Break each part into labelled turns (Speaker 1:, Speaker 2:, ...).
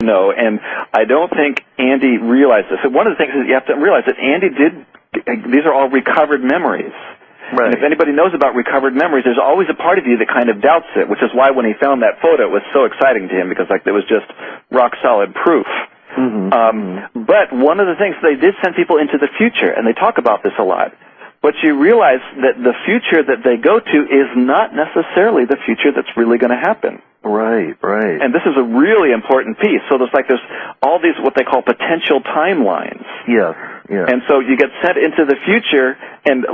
Speaker 1: know, and I don't think Andy realized this. And one of the things is you have to realize that Andy these are all recovered memories.
Speaker 2: Right.
Speaker 1: And if anybody knows about recovered memories, there's always a part of you that kind of doubts it, which is why when he found that photo, it was so exciting to him, because like it was just rock-solid proof. But one of the things, they did send people into the future, and they talk about this a lot. But you realize that the future that they go to is not necessarily the future that's really going to happen.
Speaker 2: Right.
Speaker 1: And this is a really important piece. So there's all these what they call potential timelines.
Speaker 2: Yes.
Speaker 1: And so you get sent into the future, and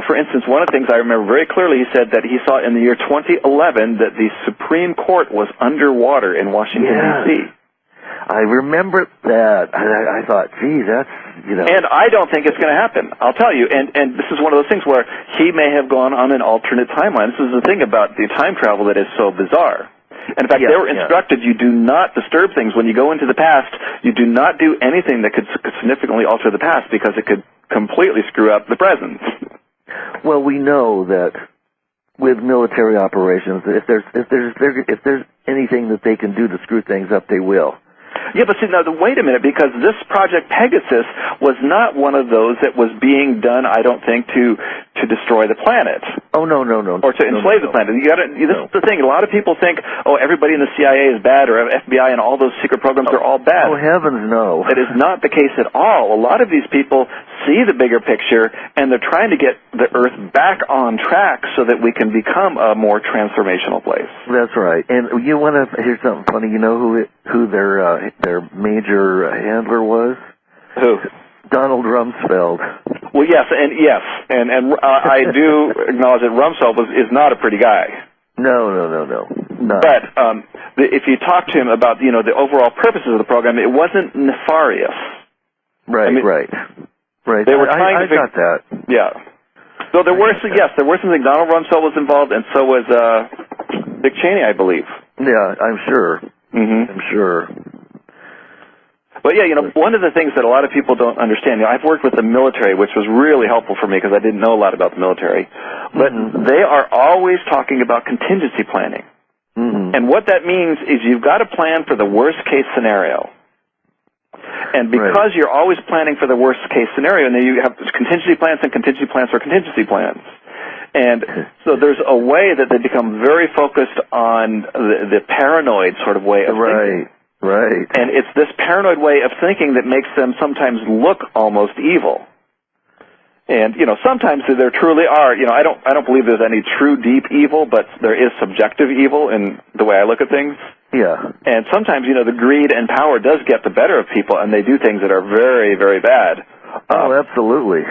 Speaker 1: for instance, one of the things I remember very clearly, he said that he saw in the year 2011 that the Supreme Court was underwater in Washington, D.C.
Speaker 2: I remember that. I thought, gee, that's,
Speaker 1: And I don't think it's going to happen. I'll tell you. And this is one of those things where he may have gone on an alternate timeline. This is the thing about the time travel that is so bizarre. And in fact, they were instructed you do not disturb things. When you go into the past, you do not do anything that could significantly alter the past, because it could completely screw up the present.
Speaker 2: Well, we know that with military operations, if there's anything that they can do to screw things up, they will.
Speaker 1: Yeah, but see, now, wait a minute, because this Project Pegasus was not one of those that was being done, I don't think, to destroy the planet.
Speaker 2: Oh, no.
Speaker 1: Or to enslave the planet. This is the thing. A lot of people think, everybody in the CIA is bad, or FBI and all those secret programs are all bad.
Speaker 2: Oh, heavens, no.
Speaker 1: That is not the case at all. A lot of these people see the bigger picture, and they're trying to get the Earth back on track so that we can become a more transformational place.
Speaker 2: That's right. And you want to hear something funny? You know who their major handler was?
Speaker 1: Who?
Speaker 2: Donald Rumsfeld.
Speaker 1: Well, yes, and I do acknowledge that Rumsfeld is not a pretty guy.
Speaker 2: No. Not.
Speaker 1: But if you talk to him about the overall purposes of the program, it wasn't nefarious.
Speaker 2: Right.
Speaker 1: They were trying to
Speaker 2: got that.
Speaker 1: Yeah. So there were some things. Donald Rumsfeld was involved, and so was Dick Cheney, I believe.
Speaker 2: Yeah, I'm sure. I'm sure.
Speaker 1: But yeah, one of the things that a lot of people don't understand, I've worked with the military, which was really helpful for me because I didn't know a lot about the military. But they are always talking about contingency planning. And what that means is you've got to plan for the worst case scenario. And because you're always planning for the worst case scenario, and then you have contingency plans and contingency plans for contingency plans. And so there's a way that they become very focused on the paranoid sort of way of thinking.
Speaker 2: Right.
Speaker 1: And it's this paranoid way of thinking that makes them sometimes look almost evil. And, sometimes there truly are, I don't believe there's any true deep evil, but there is subjective evil in the way I look at things.
Speaker 2: Yeah.
Speaker 1: And sometimes, the greed and power does get the better of people, and they do things that are very, very bad.
Speaker 2: Oh, absolutely.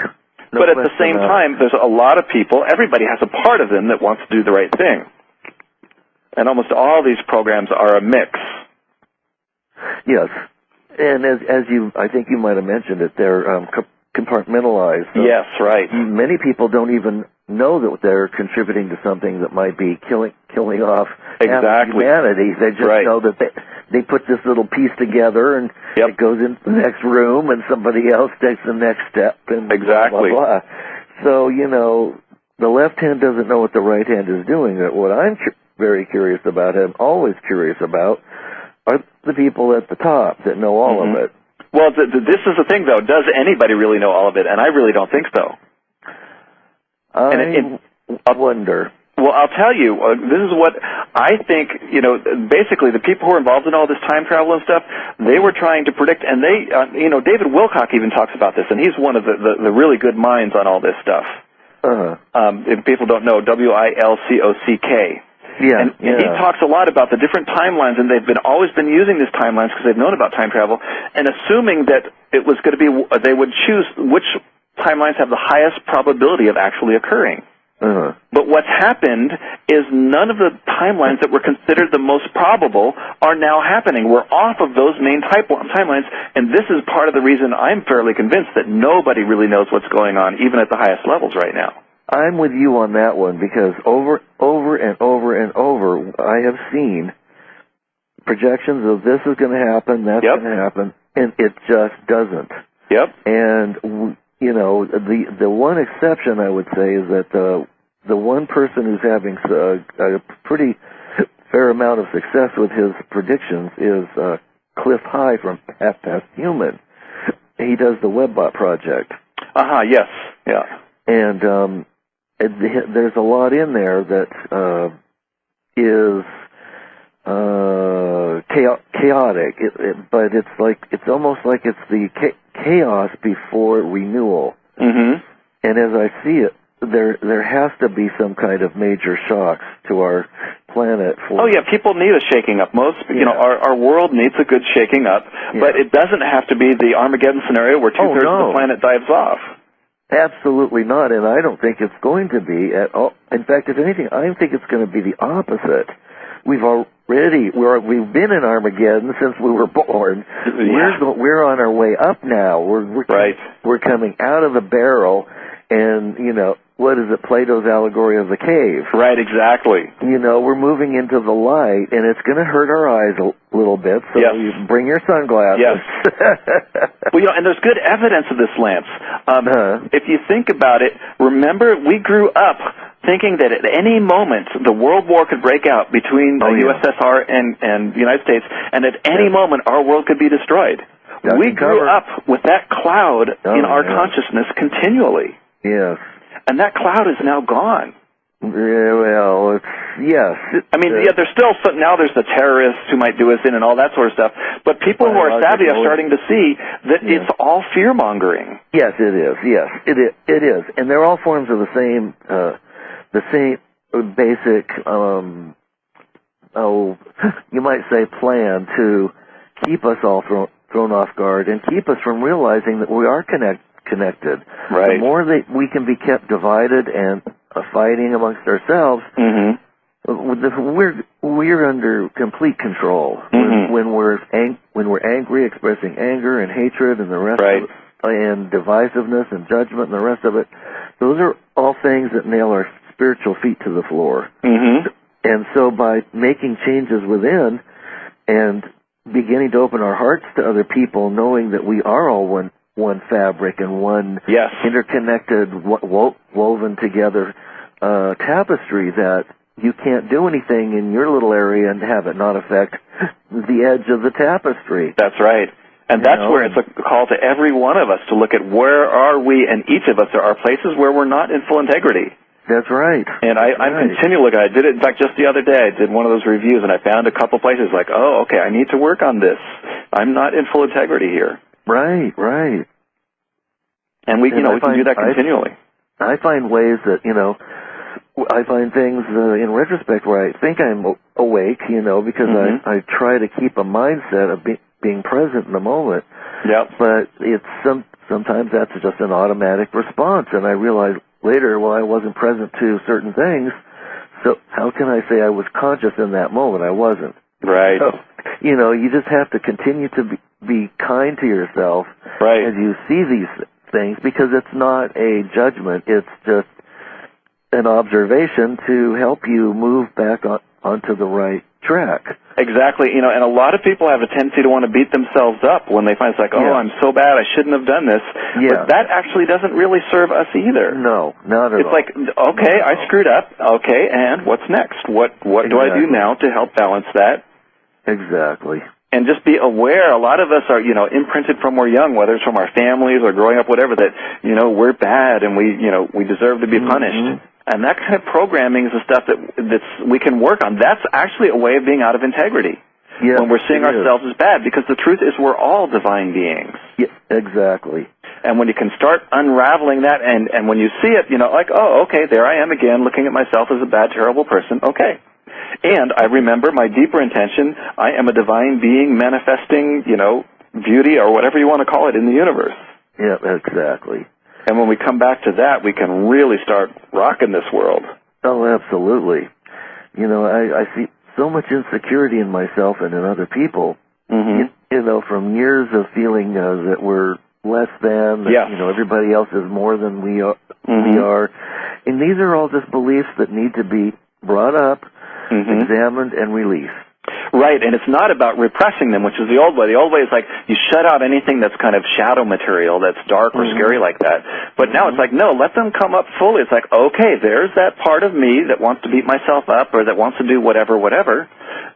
Speaker 1: But at the same time, there's a lot of people, everybody has a part of them that wants to do the right thing. And almost all these programs are a mix.
Speaker 2: Yes. And I think you might have mentioned it, they're compartmentalized. So
Speaker 1: yes, right.
Speaker 2: Many people don't even know that they're contributing to something that might be killing off half humanity. They just know that they put this little piece together, and it goes into the next room, and somebody else takes the next step, and blah, blah, blah. So, the left hand doesn't know what the right hand is doing. What I'm very curious about, and always curious about, are the people at the top that know all of it.
Speaker 1: Well, this is the thing, though. Does anybody really know all of it? And I really don't think so.
Speaker 2: I wonder.
Speaker 1: Well, I'll tell you, this is what I think, basically the people who are involved in all this time travel and stuff, they were trying to predict, and they, David Wilcock even talks about this, and he's one of the really good minds on all this stuff. If people don't know, Wilcock. And he talks a lot about the different timelines, and they've always been using these timelines because they've known about time travel, and assuming that it was going to be, they would choose which timelines have the highest probability of actually occurring. But what's happened is none of the timelines that were considered the most probable are now happening. We're off of those main timelines, and this is part of the reason I'm fairly convinced that nobody really knows what's going on, even at the highest levels right now.
Speaker 2: I'm with you on that one, because over and over, I have seen projections of this is going to happen, that's going to happen, and it just doesn't. And, the one exception, I would say, is that the one person who's having a pretty fair amount of success with his predictions is Cliff High from Half Past Human. He does the WebBot project.
Speaker 1: Yes, yeah.
Speaker 2: And there's a lot in there that is chaotic, but it's almost like it's the chaos before renewal.
Speaker 1: Mm-hmm.
Speaker 2: And as I see it, there has to be some kind of major shocks to our planet.
Speaker 1: People need a shaking up. Our world needs a good shaking up, but it doesn't have to be the Armageddon scenario where two-thirds of the planet dives off.
Speaker 2: Absolutely not, and I don't think it's going to be at all. In fact, if anything, I think it's going to be the opposite. We've been in Armageddon since we were born. Yeah. We're on our way up now. We're coming out of the barrel, and what is it? Plato's allegory of the cave.
Speaker 1: Right, exactly.
Speaker 2: We're moving into the light, and it's going to hurt our eyes a little bit. So you bring your sunglasses.
Speaker 1: Yes. And there's good evidence of this, Lance. If you think about it, remember we grew up thinking that at any moment the world war could break out between the USSR and the United States, and at any moment our world could be destroyed. We grew up with that cloud in our consciousness continually.
Speaker 2: Yes.
Speaker 1: And that cloud is now gone.
Speaker 2: Well, yes.
Speaker 1: There's still now there's the terrorists who might do us in and all that sort of stuff, but people who are savvy are starting to see that it's all fear-mongering.
Speaker 2: Yes, it is. Yes, it is. And they're all forms of the same basic, you might say, plan to keep us all thrown off guard and keep us from realizing that we are connected.
Speaker 1: Right.
Speaker 2: The more that we can be kept divided and fighting amongst ourselves, we're under complete control.
Speaker 1: Mm-hmm.
Speaker 2: When we're angry, expressing anger and hatred and the rest of it, and divisiveness and judgment and the rest of it, those are all things that nail our spiritual feet to the floor.
Speaker 1: Mm-hmm.
Speaker 2: And so by making changes within and beginning to open our hearts to other people, knowing that we are all one fabric and one interconnected, woven together tapestry, that you can't do anything in your little area and have it not affect the edge of the tapestry.
Speaker 1: That's right. And that's where it's a call to every one of us to look at where are we, and each of us there are places where we're not in full integrity.
Speaker 2: That's right.
Speaker 1: And I'm continually, I did it, in fact, just the other day, I did one of those reviews, and I found a couple places like, I need to work on this. I'm not in full integrity here.
Speaker 2: Right.
Speaker 1: And we can do that continually.
Speaker 2: I find ways that, I find things in retrospect where I think I'm awake, because I try to keep a mindset of being present in the moment.
Speaker 1: Yep.
Speaker 2: But it's sometimes that's just an automatic response, and I realize later, I wasn't present to certain things, so how can I say I was conscious in that moment? I wasn't.
Speaker 1: Right.
Speaker 2: So, you just have to continue to be kind to yourself as you see these things, because it's not a judgment, it's just an observation to help you move back onto the right track.
Speaker 1: Exactly. And a lot of people have a tendency to want to beat themselves up when they find it's like, I'm so bad, I shouldn't have done this.
Speaker 2: Yeah.
Speaker 1: But that actually doesn't really serve us either.
Speaker 2: No, not at all.
Speaker 1: It's like, I screwed up. Okay, and what's next? What do I do now to help balance that?
Speaker 2: Exactly.
Speaker 1: And just be aware. A lot of us are, imprinted from we're young, whether it's from our families or growing up, whatever, that, we're bad and we deserve to be punished. And that kind of programming is the stuff that's we can work on. That's actually a way of being out of integrity.
Speaker 2: Yeah,
Speaker 1: when we're seeing ourselves as bad, because the truth is we're all divine beings.
Speaker 2: Yeah, exactly.
Speaker 1: And when you can start unraveling that, and when you see it, okay, there I am again, looking at myself as a bad, terrible person. Okay. And I remember my deeper intention, I am a divine being manifesting, beauty or whatever you want to call it in the universe.
Speaker 2: Yeah, exactly.
Speaker 1: And when we come back to that, we can really start rocking this world.
Speaker 2: Oh, absolutely. I see so much insecurity in myself and in other people, from years of feeling that we're less than, that, everybody else is more than we are. And these are all just beliefs that need to be brought up, examined, and released.
Speaker 1: Right, and it's not about repressing them, which is the old way. The old way is like you shut out anything that's kind of shadow material, that's dark or scary like that. But now it's like, no, let them come up fully. It's like, okay, there's that part of me that wants to beat myself up or that wants to do whatever,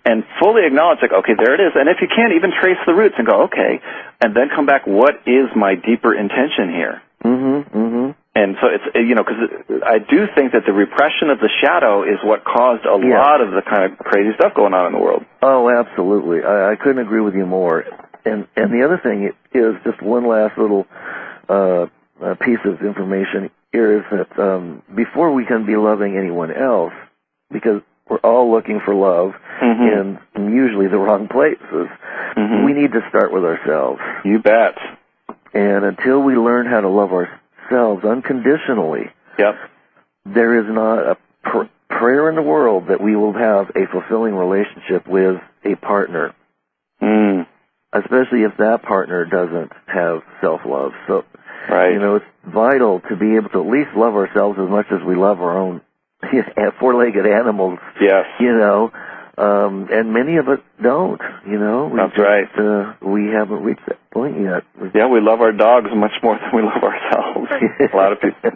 Speaker 1: and fully acknowledge, like, okay, there it is. And if you can't, even trace the roots and go, okay, and then come back, what is my deeper intention here? And so it's, because I do think that the repression of the shadow is what caused a lot of the kind of crazy stuff going on in the world.
Speaker 2: Oh, absolutely. I couldn't agree with you more. And the other thing is just one last little piece of information here is that before we can be loving anyone else, because we're all looking for love in usually the wrong places, we need to start with ourselves.
Speaker 1: You bet.
Speaker 2: And until we learn how to love ourselves unconditionally, there is not a prayer in the world that we will have a fulfilling relationship with a partner, especially if that partner doesn't have self-love. So, it's vital to be able to at least love ourselves as much as we love our own four-legged animals.
Speaker 1: Yes.
Speaker 2: And many of us don't,
Speaker 1: That's right.
Speaker 2: We haven't reached that point yet.
Speaker 1: Yeah, we love our dogs much more than we love ourselves. A lot of people,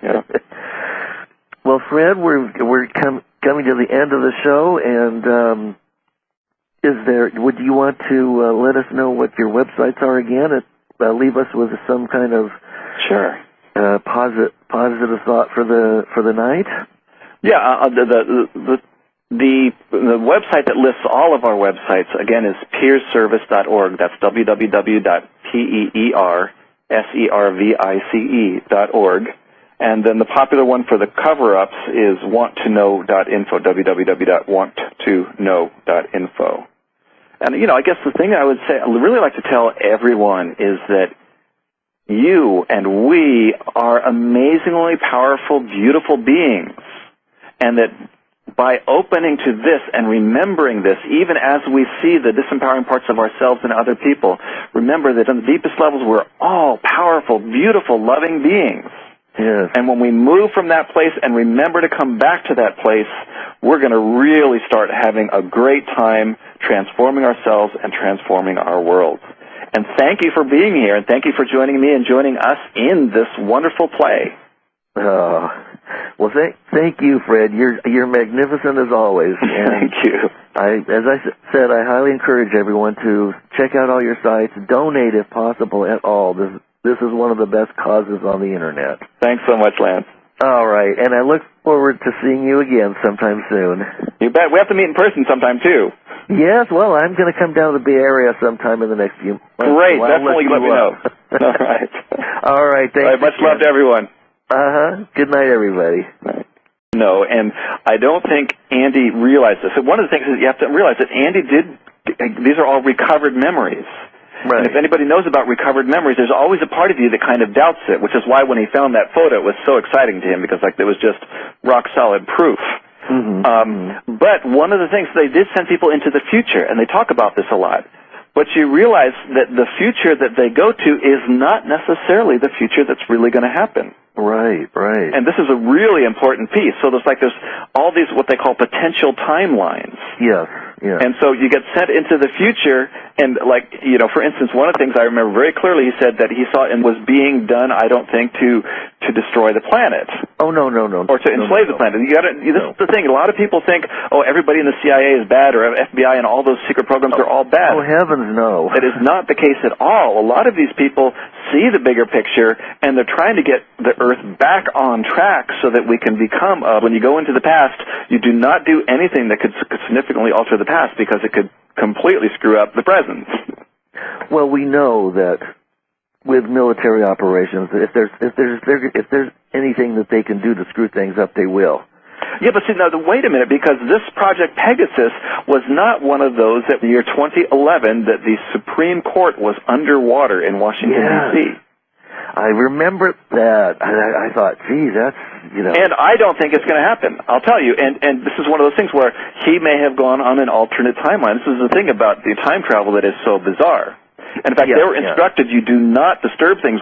Speaker 2: Well, Fred, we're coming to the end of the show, and would you want to let us know what your websites are again? Leave us with some kind of positive thought for the night.
Speaker 1: Yeah, the website that lists all of our websites, again, is peerservice.org. That's www.peerservice.org. And then the popular one for the cover-ups is wanttoknow.info, www.wanttoknow.info. And, I guess the thing I would say, I would really like to tell everyone is that you and we are amazingly powerful, beautiful beings. And that by opening to this and remembering this, even as we see the disempowering parts of ourselves and other people, remember that on the deepest levels we're all powerful, beautiful, loving beings.
Speaker 2: Yes.
Speaker 1: And when we move from that place and remember to come back to that place, we're going to really start having a great time transforming ourselves and transforming our world. And thank you for being here, and thank you for joining me and joining us in this wonderful play.
Speaker 2: Well, thank you, Fred. You're magnificent as always. And
Speaker 1: thank you.
Speaker 2: As I said, I highly encourage everyone to check out all your sites, donate if possible at all. This is one of the best causes on the Internet.
Speaker 1: Thanks so much, Lance.
Speaker 2: All right, and I look forward to seeing you again sometime soon.
Speaker 1: You bet. We have to meet in person sometime, too.
Speaker 2: Yes, well, I'm going to come down to the Bay Area sometime in the next few months.
Speaker 1: Great. Definitely let me know. All right.
Speaker 2: All right, thanks.
Speaker 1: All right, much love to everyone.
Speaker 2: Good night, everybody.
Speaker 1: No, and I don't think Andy realized this. So one of the things is you have to realize that Andy these are all recovered memories.
Speaker 2: Right.
Speaker 1: And if anybody knows about recovered memories, there's always a part of you that kind of doubts it, which is why when he found that photo, it was so exciting to him, because it was just rock-solid proof. But one of the things, they did send people into the future, and they talk about this a lot. But you realize that the future that they go to is not necessarily the future that's really going to happen.
Speaker 2: Right.
Speaker 1: And this is a really important piece. So there's all these what they call potential timelines.
Speaker 2: Yes.
Speaker 1: And so you get sent into the future, and for instance, one of the things I remember very clearly, he said that he saw and was being done, I don't think, to destroy the planet.
Speaker 2: Oh, no.
Speaker 1: Or to enslave the planet. This is the thing. A lot of people think, everybody in the CIA is bad, or FBI and all those secret programs are all bad.
Speaker 2: Oh, heavens no.
Speaker 1: That is not the case at all. A lot of these people see the bigger picture, and they're trying to get the Earth back on track so that we can become, when you go into the past, you do not do anything that could significantly alter the past, because it could completely screw up the present.
Speaker 2: Well, we know that with military operations, if there's anything that they can do to screw things up, they will.
Speaker 1: Yeah, but see, now, wait a minute, because this Project Pegasus was not one of those that in the year 2011 that the Supreme Court was underwater in Washington, D.C.
Speaker 2: I remember that. I thought, geez, that's,
Speaker 1: And I don't think it's going to happen. I'll tell you. And this is one of those things where he may have gone on an alternate timeline. This is the thing about the time travel that is so bizarre. And in fact, they were instructed you do not disturb things